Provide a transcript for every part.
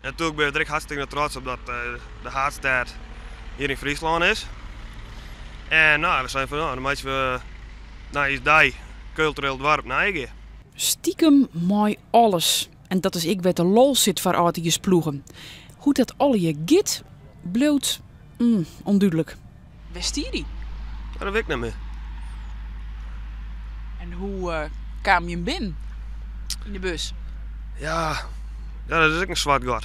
Natuurlijk ben ik er hartstikke trots op dat de Haardstad hier in Friesland is. En nou, we zijn van dan moeten we naar iets die cultureel dorp neigen. Stiekem mooi alles. En dat is ik met de lol zit voor altijd ploegen. Hoe dat alle je git, bloot onduidelijk. Westiri. Maar dat weet ik niet meer. En hoe kwam je binnen in de bus? Ja, dat is ook een zwart gat.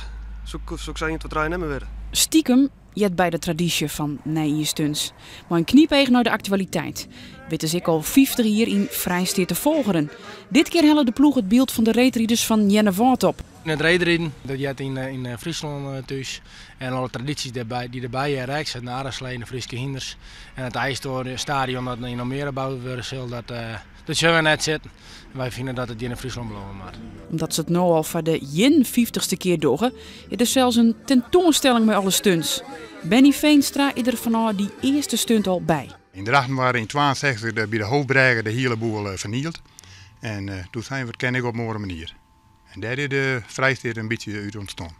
Zo zijn het wat niet meer weer. Stiekem jet bij de traditie van nije stunts. Maar een kniepeeg naar de actualiteit. Dit is ik al 50 jaar in Vrijsteer te volgeren. Dit keer hellen de ploeg het beeld van de reetrieders van Jennevaart op. In het reedrijden, dat je het in Friesland thuis. En alle tradities die erbij rijk zijn, de Aarderslee, de Friese Hinders. En het IJsstadion dat in Almere gebouwd wordt, dat zullen we net zitten. Wij vinden dat het hier in Friesland beloven moet. Omdat ze het nu al voor de 51ste keer doggen, is er zelfs een tentoonstelling met alle stunts. Benny Veenstra is er vanaf die eerste stunt al bij. In Drachten waren in 1962 bij de hoofdbreger de hele boel vernield. En toen zijn we het kennen op een mooie manier. En daar is de Vrijsteer een beetje uit ontstaan.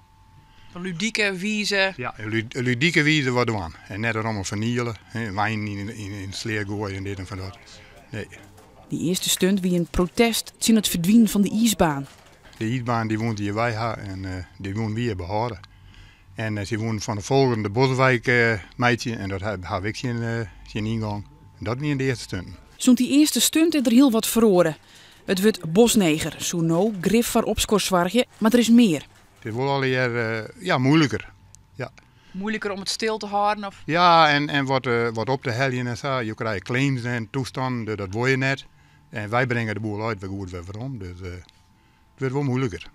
Van ludieke wijze. Ja, een ludieke wijze wat doen. En net allemaal vernielen, wijn in sleer gooien en dit en van dat. Nee. Die eerste stunt wie een protest tegen het verdwijnen van de ijsbaan. De ijsbaan die woont hier wij en die woont weer behouden. En ze woont van de volgende Boswijk meidje en dat heb ik geen ingang. En dat niet de eerste stunt. Zo'n die eerste stunt is er heel wat verloren. Het wordt bosneger, zo nou, grif voor opscorswargje, maar er is meer. Het wordt al moeilijker. Ja. Moeilijker om het stil te houden? Of? Ja, en wat op te heljen en zo. Je krijgt claims en toestanden, dat wil je net. En wij brengen de boel uit, we goed weer waarom. Dus het wordt wel moeilijker.